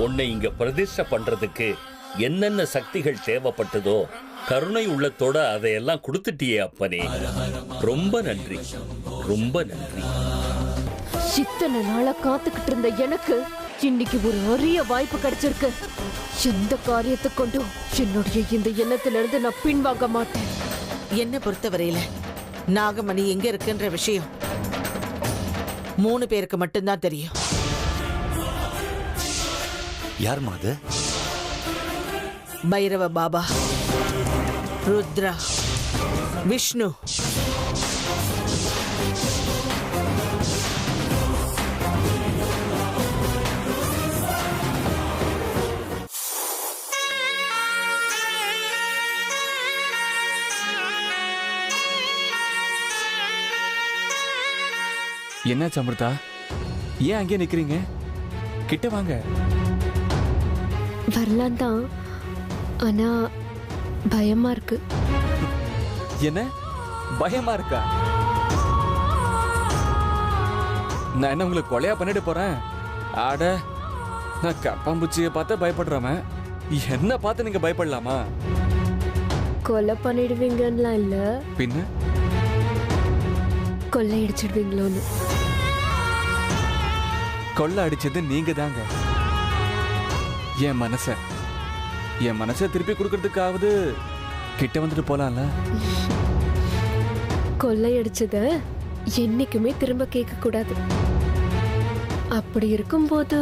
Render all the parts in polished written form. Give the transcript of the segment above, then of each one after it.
உன்னை இங்க பிரதிஷ்டை பண்றதுக்கு என்னென்ன சக்திகள் தேவைப்பட்டதோ கருணை உள்ளத்தோட அதையெல்லாம் கொடுத்துட்டியே அப்பனே. ரொம்ப நன்றி, ரொம்ப நன்றி. இத்தனை நாளா காத்துக்கிட்டு இருந்த எனக்கு இன்னைக்கு ஒரு அரிய வாய்ப்பு கிடைச்சிருக்கு. எந்த காரியத்தை கொண்டும் என்னுடைய இந்த எண்ணத்திலிருந்து நான் பின்வாங்க மாட்டேன். என்ன பொறுத்தவரையில நாகமணி எங்க இருக்குன்ற விஷயம் 3 பேருக்கு மட்டும்தான் தெரியும். யார் மாது? பைரவ பாபா, ருத்ரா, விஷ்ணு. என்னாச்சு அமிர்தா? ஏன் அங்கே நிக்கிறீங்க? கிட்ட வாங்க. வரலாம் தான், ஆனா பயமா இருக்கு. என்ன பயமா இருக்கா? நான் என்ன உங்களை கொலையா பண்ணிட்டு போறேன்? ஆட, நான் கப்பாம்பூச்சியை பார்த்து பயப்படுறவன். என்ன பார்த்து நீங்க பயப்படலாமா? கொலை பண்ணிடுவீங்கலாம் இல்ல, பின்ன கொள்ளையடிச்சிடுவீங்களோன்னு. கொள்ளை அடிச்சது நீங்க தாங்க. என் மனசை திருப்பி கொடுக்கறதுக்காவது கிட்ட வந்துட்டு போலாம்ல. கொள்ளையடிச்சத என்னைக்குமே திரும்ப கேட்க கூடாது. அப்படி இருக்கும்போது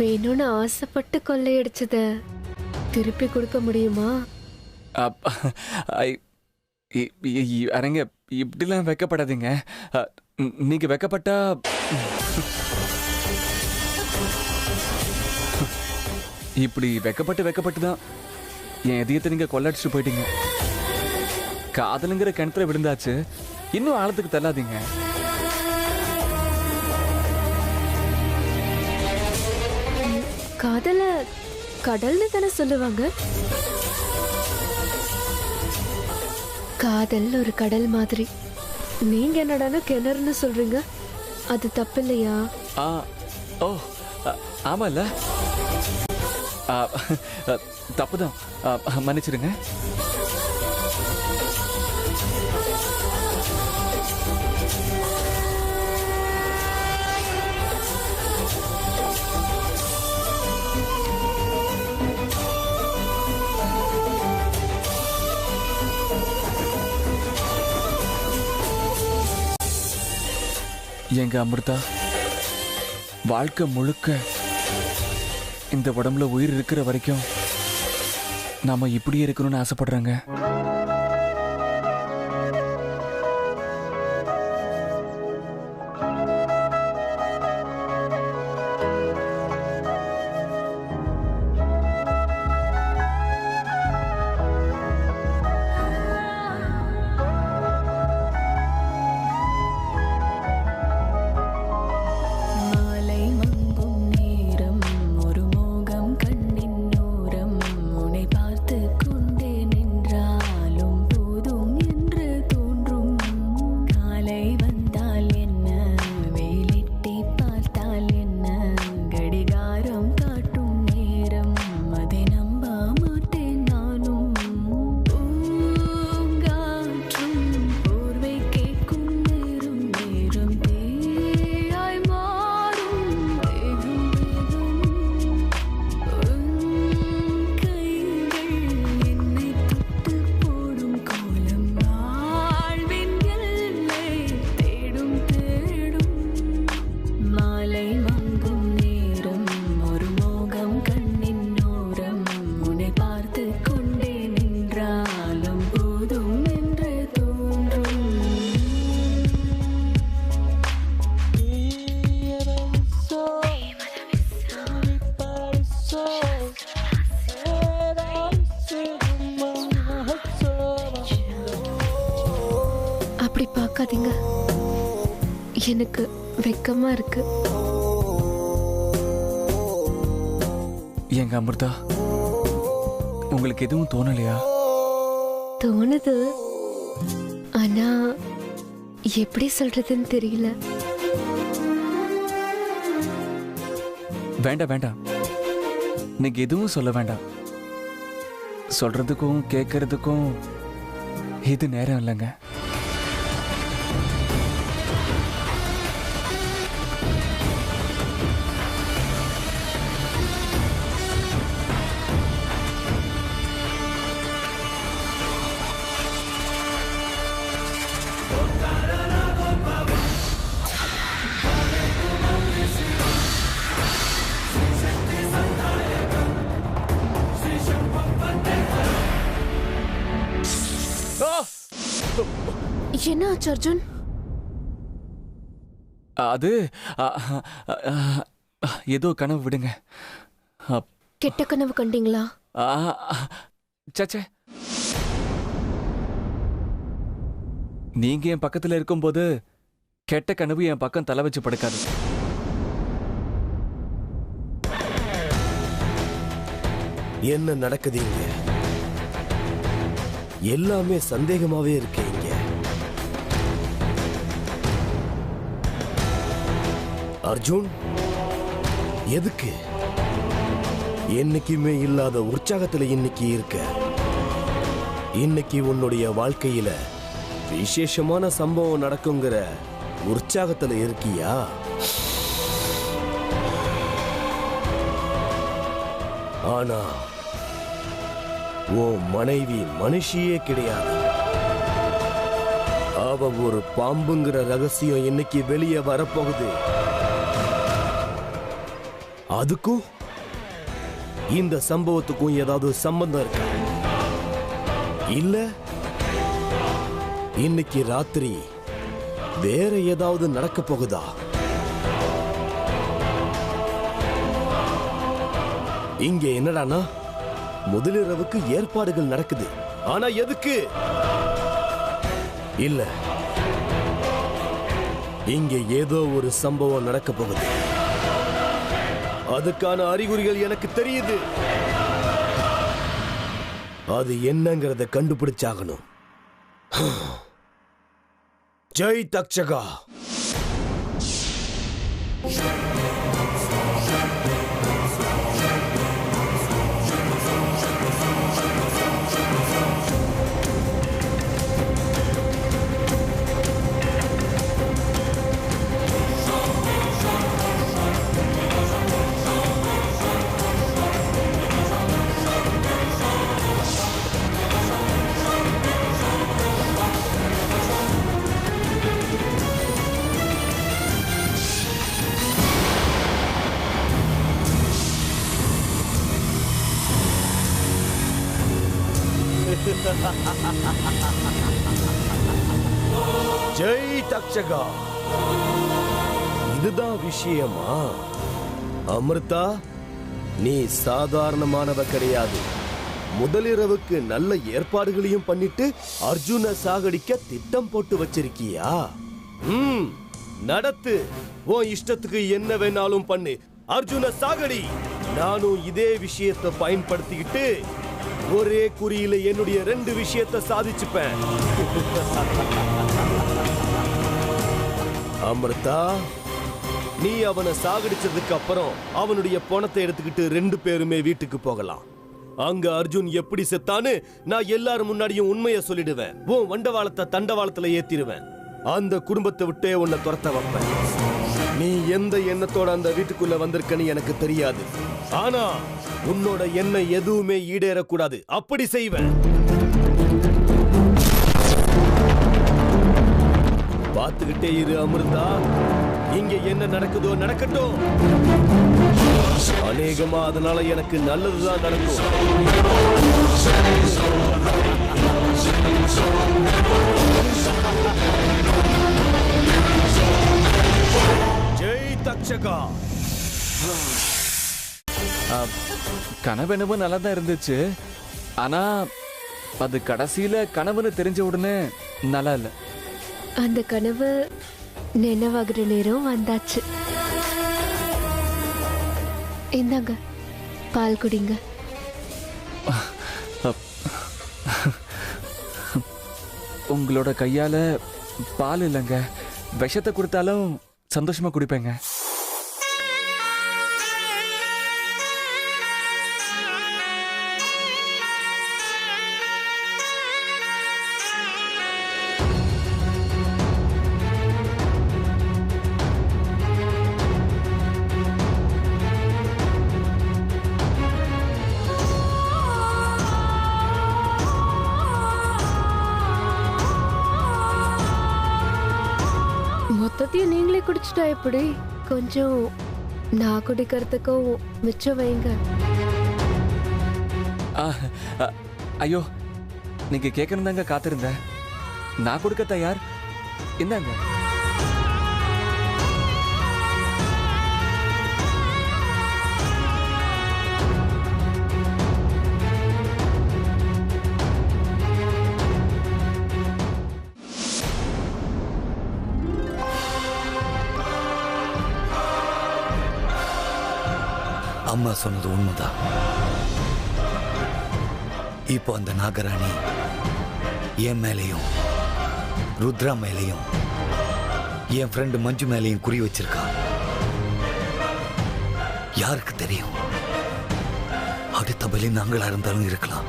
வேணும்னு ஆசைப்பட்டு கொள்ளையடிச்சத திருப்பி கொடுக்க முடியுமா? அரங்க, இப்படிலாம் வெக்கப்படாதீங்க. நீங்க வெக்கப்பட்டா இப்படி வெக்கப்பட்டு தான் என் இதயத்தை நீங்க கொள்ளடிச்சுட்டு போயிட்டீங்க. காதலுங்கிற கிணத்துல விழுந்தாச்சு, இன்னும் ஆழத்துக்கு தள்ளாதீங்க. காதல கடல்னு தானே சொல்லுவாங்க. காதல் ஒரு கடல் மாதிரி. நீங்க என்னடான கிணறுன்னு சொல்றீங்க, அது தப்பு இல்லையா? ஓ ஆமால, தப்புதான், மன்னிச்சிடுங்க. எங்க அமிர்தா, வாழ்க்கை முழுக்க இந்த உடம்புல உயிர் இருக்கிற வரைக்கும் நாம இப்படியே இருக்கணும்னு ஆசைப்படுறாங்க. அப்படி பார்க்காதீங்க, எனக்கு வெக்கமா இருக்கு. எங்க அமிர்தா, உங்களுக்கு எதுவும் தோணலையா? தோணுது, ஆனா எப்படி சொல்றதுன்னு தெரியல. வேண்டாம் வேண்டாம், நீங்க எதுவும் சொல்ல வேண்டாம். சொல்றதுக்கும் கேட்கறதுக்கும் இது நேரம் இல்லைங்க. என்ன ஆச்சு அர்ஜுன்? அது ஏதோ கனவு விடுங்க. கெட்ட கனவு கண்டீங்களா? சச்சே, நீங்க என் பக்கத்துல இருக்கும்போது கெட்ட கனவு என் பக்கம் தலை வச்சு படுக்காது. என்ன நடக்குது இங்க? எல்லாமே சந்தேகமாவே இருக்கு இங்க. அர்ஜுன், எதுக்கு? என்னைக்குமே இல்லாத உற்சாகத்துல இன்னைக்கு இருக்க. இன்னைக்கு உன்னுடைய வாழ்க்கையில விசேஷமான சம்பவம் நடக்குங்கிற உற்சாகத்துல இருக்கியா? ஆனா உன் மனைவி மனுஷியே கிடையாது. அவ ஒரு பாம்புங்கிற ரகசியம் இன்னைக்கு வெளியே வரப்போகுது. அதுக்கும் இந்த சம்பவத்துக்கும் ஏதாவது சம்பந்தம் இருக்கா? இல்ல இன்னைக்கு ராத்திரி வேற ஏதாவது நடக்க போகுதா? இங்க என்னடானா முதலிரவுக்கு ஏற்பாடுகள் நடக்குது. ஆனா எதுக்கு? இல்ல, இங்க ஏதோ ஒரு சம்பவம் நடக்க போகுது. அதுக்கான அறிகுறிகள் எனக்கு தெரியுது. அது என்னங்கறத கண்டுபிடிச்சாகணும். ஜெய் தக்ஷகா. ஜெய் தக்ஷகா. இதுதான் விஷயமா? அமிர்தா, நீ சாதாரணமானவ கிடையாது. முதலிரவுக்கு நல்ல ஏற்பாடுகளையும் பண்ணிட்டு அர்ஜுன சாகடிக்க திட்டம் போட்டு வச்சிருக்கியா? நடத்து. உன் இஷ்டத்துக்கு என்ன வேணாலும் பண்ணு. அர்ஜுன சாகடி. நானும் இதே விஷயத்தை பயன்படுத்திக்கிட்டு ஒரே குறியில என்னுடைய 2 விஷயத்தை சாதிச்சுப்பேன். அமிர்தா, நீ அவனை சாகடிச்சதுக்கு அப்புறம் அவனுடைய பணத்தை எடுத்துக்கிட்டு 2 பேருமே வீட்டுக்கு போகலாம். அங்க அர்ஜுன் எப்படி செத்தான்னு நான் எல்லாரும் முன்னாடியும் உண்மையை சொல்லிடுவேன். உன் வண்டவாளத்தை தண்டவாளத்துல ஏத்திடுவேன். அந்த குடும்பத்தை விட்டே உன்னை துரத்த வைப்பேன். நீ எந்த எண்ணத்தோட அந்த வீட்டுக்குள்ள வந்திருக்கன்னு எனக்கு தெரியாது. ஆனா உன்னோட எண்ணம் எதுவுமே ஈடேறக்கூடாது. அப்படி செய்வேன். பார்த்துக்கிட்டே இரு அமிர்தா. இங்க என்ன நடக்குதோ நடக்கட்டும். அநேகமா அதனால எனக்கு நல்லதுதான் நடக்கும். ஜெய் தக்ஷகா. கனவு என்னவோ நல்லா தான் இருந்துச்சு. ஆனா அது கடைசியில கனவுன்னு தெரிஞ்ச உடனே நல்லா இல்லை. அந்த கனவு நினைவாகிற நேரம் வந்தாச்சு. இந்தாங்க, பால் குடிங்க. உங்களோட கையால பால் இல்லைங்க, விஷத்தை கொடுத்தாலும் சந்தோஷமா குடிப்பேங்க. மொத்தத்தையும் நீங்களே குடிச்சிட்டா எப்படி? கொஞ்சம் நான் குடிக்கிறதுக்கும் மிச்சம் வைங்க. ஐயோ, நீங்க கேட்கணும் தாங்க காத்திருந்தேன். நான் கொடுக்க தயார். இந்தாங்க. அம்மா சொன்னது உண்மைதான். இப்போ அந்த நாகராணி என் மேலையும் ருத்ரா மேலையும் என் ஃப்ரெண்டு மஞ்சு மேலையும் குறி வச்சிருக்கா. யாருக்கு தெரியும், அடுத்த பலி நாங்களா இருந்தாலும் இருக்கலாம்.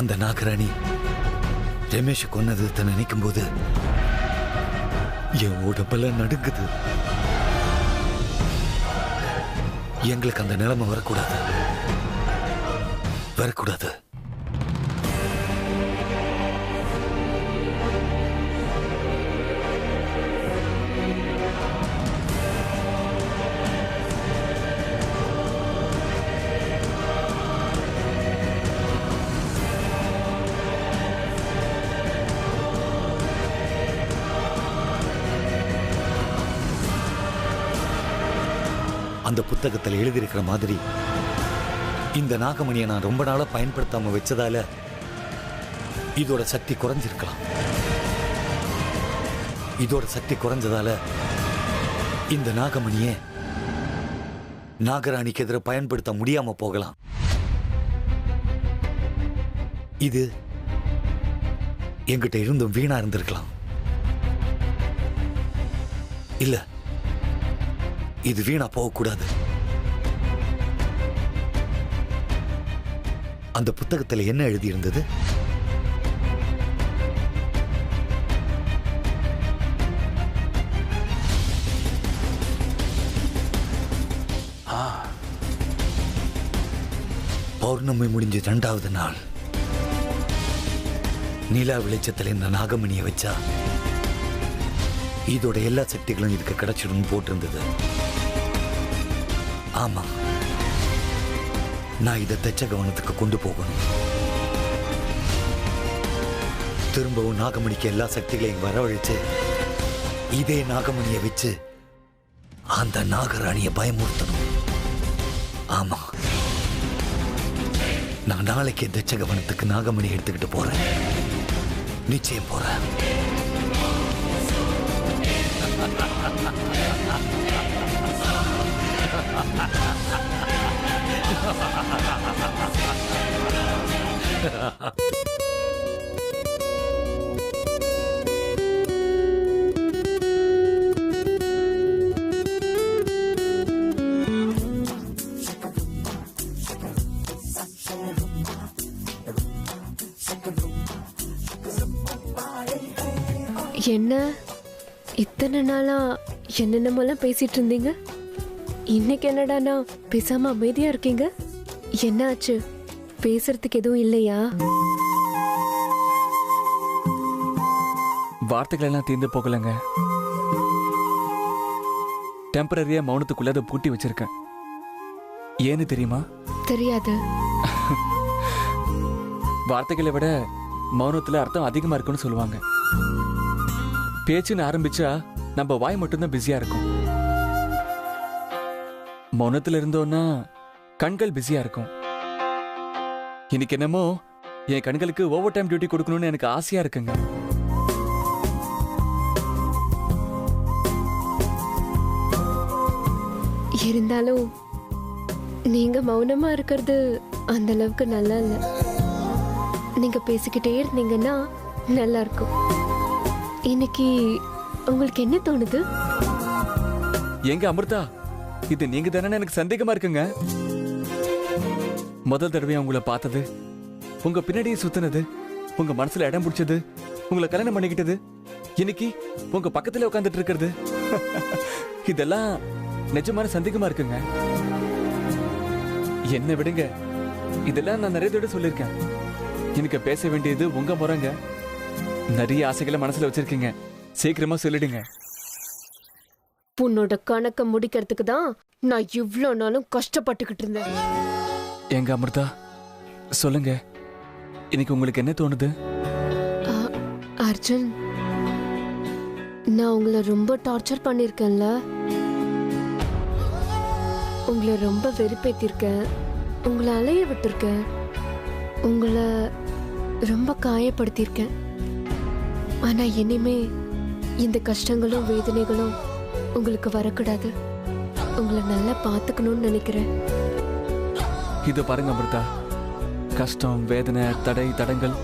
அந்த நாகராணி ரமேஷ் கொன்னது நினைக்கும் போது என் உடம்பெல்லாம் நடுங்குது. எங்களுக்கு அந்த நிலைமை வரக்கூடாது. அந்த புத்தகத்தில் எழுதியிருக்கிற மாதிரி இந்த நாகமணியை நான் ரொம்ப நாளா பயன்படுத்தாம வச்சதால இதோட சக்தி குறைஞ்சிருக்கலாம். இதோட சக்தி குறைஞ்சதால இந்த நாகமணியை நாகராணிக்கு எதிராக பயன்படுத்த முடியாம போகலாம். இது என்கிட்ட இருந்தும் வீணா இருந்திருக்கலாம். இல்ல, இது வீணா போகக்கூடாது. அந்த புத்தகத்தில் என்ன எழுதி இருந்தது? பௌர்ணமி முடிஞ்ச 2வது நாள் நிலா வெளிச்சத்தில் இந்த நாகமணியை வச்சா இதோட எல்லா சக்திகளும் இதுக்கு கிடைச்சிடும் போட்டிருந்தது. ஆமா, நான் இதை தச்ச கவனத்துக்கு கொண்டு போகணும். திரும்பவும் நாகமணிக்கு எல்லா சக்திகளையும் வரவழைச்சு இதே நாகமணியை வச்சு அந்த நாகராணியை பயமுறுத்தணும். ஆமா, நான் நாளைக்கு தச்ச கவனத்துக்கு நாகமணி எடுத்துக்கிட்டு போறேன். நிச்சயம் போறேன். என்ன இத்தனை நாளா என்னென்னமெல்லாம் பேசிட்டு இருந்தீங்க? இன்னைக்கு என்னடானா பேசாம அமைதியா இருக்கீங்க? என்ன ஆச்சு? பேசுறதுக்கு எதுவும் இல்லையா? வார்த்தைகள் எல்லாம் தீர்ந்து போகலங்க. டெம்பரரியா மௌனத்துக்குள்ள அதை பூட்டி வச்சிருக்கேன். ஏன்னு தெரியுமா? தெரியாது. வார்த்தைகளை விட மௌனத்துல அர்த்தம் அதிகமா இருக்குன்னு சொல்லுவாங்க. பேச்சுன்னு ஆரம்பிச்சா நம்ம வாய் மட்டும்தான் பிஸியா இருக்கும். மௌனத்துல இருந்தோம்னா கண்கள் பிஸியா இருக்கும். இன்னைக்கு என்னமோ என் கண்களுக்கு ஓவர் டைம் டியூட்டி கொடுக்கணும்னு எனக்கு ஆசையா இருக்குங்க. இருந்தாலும் நீங்க மௌனமா இருக்கிறது அந்த அளவுக்கு நல்லா இல்ல. நீங்க பேசிக்கிட்டே இருந்தீங்கன்னா நல்லா இருக்கும். இன்னைக்கு உங்களுக்கு என்ன தோணுது? எங்க அமிர்தா, இது நீங்க தானே எனக்கு சந்தேகமா இருக்குங்க. முதல் தடவை உங்களை பார்த்தது, உங்க பின்னாடியே சுத்தினது, உங்க மனசுல இடம் பிடிச்சது, உங்களை கல்யாணம் பண்ணிக்கிட்டது, இன்னைக்கு உங்க பக்கத்துல உட்காந்துட்டு இருக்கிறது, இதெல்லாம் நிஜமான சந்தேகமா இருக்குங்க. என்ன விடுங்க, இதெல்லாம் நான் நிறைய தடவை சொல்லியிருக்கேன். எனக்கு பேச வேண்டியது உங்க முறைங்க. நிறைய ஆசைகளை மனசுல வச்சிருக்கீங்க, சீக்கிரமா சொல்லிடுங்க. உன்னோட கணக்க முடிக்கிறதுக்கு தான் நான் இவ்ளோ நாளும் கஷ்டப்பட்டுக்கிட்டு இருந்தேன். எங்க அமிர்தா, சொல்லுங்க, இன்னைக்கு உங்களுக்கு என்ன தோணுது? அர்ஜுன், நான் உங்களை ரொம்ப டார்ச்சர் பண்ணிருக்கேன்ல, உங்களை ரொம்ப வெறுப்பேத்திருக்கேன், உங்களை அலைய விட்டுருக்கேன், உங்களை ரொம்ப காயப்படுத்தியிருக்கேன். ஆனா இனிமே இந்த கஷ்டங்களும் வேதனைகளும் உங்களுக்கு வரக்கூடாது. உங்களை நல்லா பார்த்துக்கணும்னு நினைக்கிறேன். இது பாருங்க அமிர்தா, கஷ்டம், வேதனை, தடை, தடங்கள்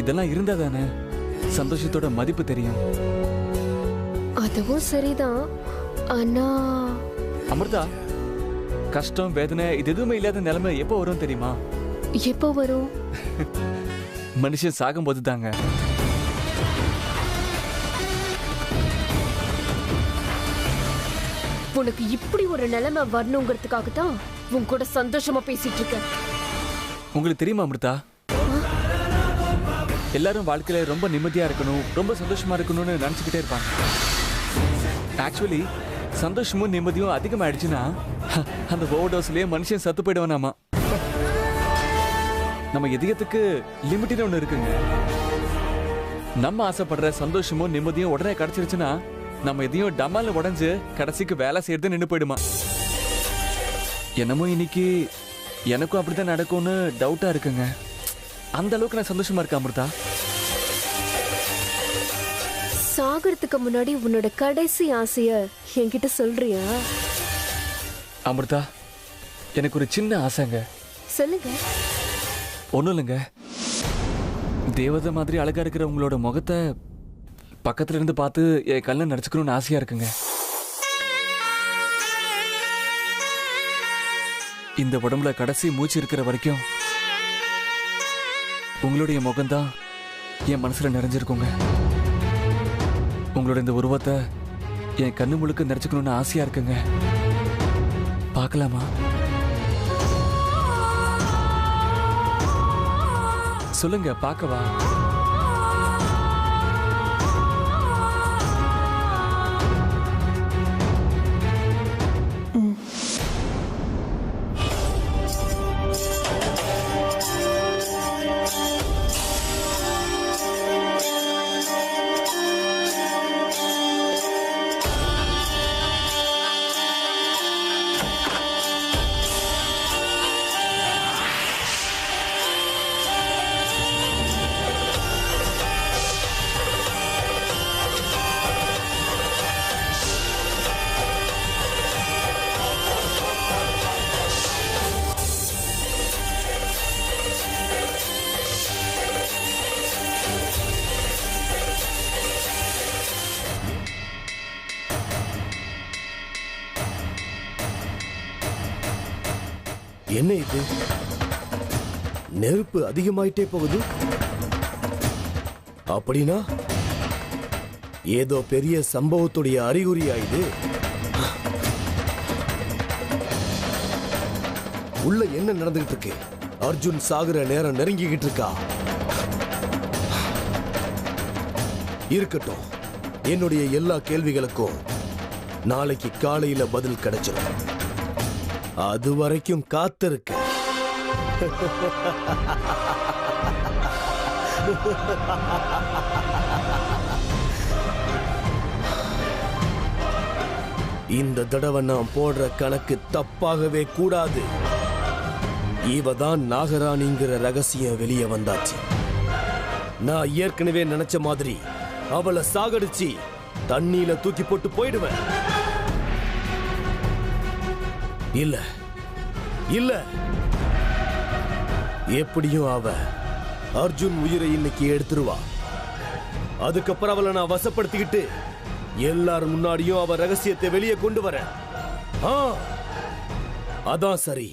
இதெல்லாம் இருந்தா தானே சந்தோஷத்தோட மதிப்பு தெரியும். அதுவும் சரிதான். ஆனா அமிர்தா, கஷ்டம், வேதனை இது எதுவுமே இல்லாத நிலைமை எப்போ வரும் தெரியுமா? எப்போ வரும்? மனுஷன் சாகும்போது தாங்க. உனக்கு இப்படி ஒரு நிலைமை வரணுங்கிறதுக்காக தான் உன் கூட சந்தோஷமா பேசிட்டு இருக்கேன். உங்களுக்கு தெரியுமா அமிர்தா, எல்லாரும் வாழ்க்கையில ரொம்ப நிம்மதியா இருக்கணும், ரொம்ப சந்தோஷமா இருக்கணும்னு நினைச்சுக்கிட்டே இருப்பாங்க. ஆக்சுவலி சந்தோஷமும் நிம்மதியும் அதிகமாயிடுச்சுன்னா அந்த ஓவர்டோஸ்லயே மனுஷன் சத்து போயிடுவானாமா. நம்ம இதயத்துக்கு லிமிட்னு ஒண்ணு இருக்குங்க. நம்ம ஆசைப்படுற சந்தோஷமும் நிம்மதியும் உடனே கிடைச்சிருச்சுன்னா நம்ம எதையும் டமால உடஞ்சு கடைசிக்கு வேலை செய்யறது நின்று போயிடுமா. என்னமோ இன்னைக்கு எனக்கும் அப்படித்தான் நடக்கும்னு டவுட்டா இருக்குங்க. அந்த அளவுக்கு நான் சந்தோஷமா இருக்கேன் அமிர்தா. சாகிறதுக்கு முன்னாடி உன்னோட கடைசி ஆசைய என்கிட்ட சொல்றியா? அமிர்தா, எனக்கு ஒரு சின்ன ஆசைங்க. சொல்லுங்க. ஒண்ணும் இல்லைங்க, தேவதை மாதிரி அழகா இருக்கிற உங்களோட முகத்தை பக்கத்துல இருந்து பார்த்து என் கல்ல நடிச்சுக்கணும்னு ஆசையா இருக்குங்க. இந்த உடம்புல கடைசி மூச்சு இருக்கிற வரைக்கும் உங்களுடைய முகம்தான் என் மனசுல நிறைஞ்சிருக்குங்க. உங்களோட இந்த உருவத்தை என் கண்ணு முழுக்க நிறைச்சுக்கணும்னு ஆசையா இருக்குங்க. பார்க்கலாமா? சொல்லுங்க, பார்க்கவா? என்ன இது? நெருப்பு அதிகமாயிட்டே போகுது. அப்படின்னா ஏதோ பெரிய சம்பவத்துடைய அறிகுறியா இது? உள்ள என்ன நடந்துகிட்டு இருக்கு? அர்ஜுன் சாகுற நேரம் நெருங்கிக்கிட்டு இருக்கா? இருக்கட்டும், என்னுடைய எல்லா கேள்விகளுக்கும் நாளைக்கு காலையில பதில் கிடைச்சிடும். அது வரைக்கும் காத்திருக்க. இந்த தடவை நான் போடுற கணக்கு தப்பாகவே கூடாது. இவதான் நாகராணிங்கிற ரகசியம் வெளியே வந்தாச்சு. நான் ஏற்கனவே நினைச்ச மாதிரி அவளை சாகடிச்சு தண்ணியில தூக்கி போட்டு போயிடுவேன். இல்ல இல்ல, எப்படியும் அவ அர்ஜுன் உயிரை இன்னைக்கு எடுத்துருவா. அதுக்கப்புறம் அவளை நான் வசப்படுத்திக்கிட்டு எல்லாரும் முன்னாடியும் அவ ரகசியத்தை வெளியே கொண்டு வரேன். அதான் சரி.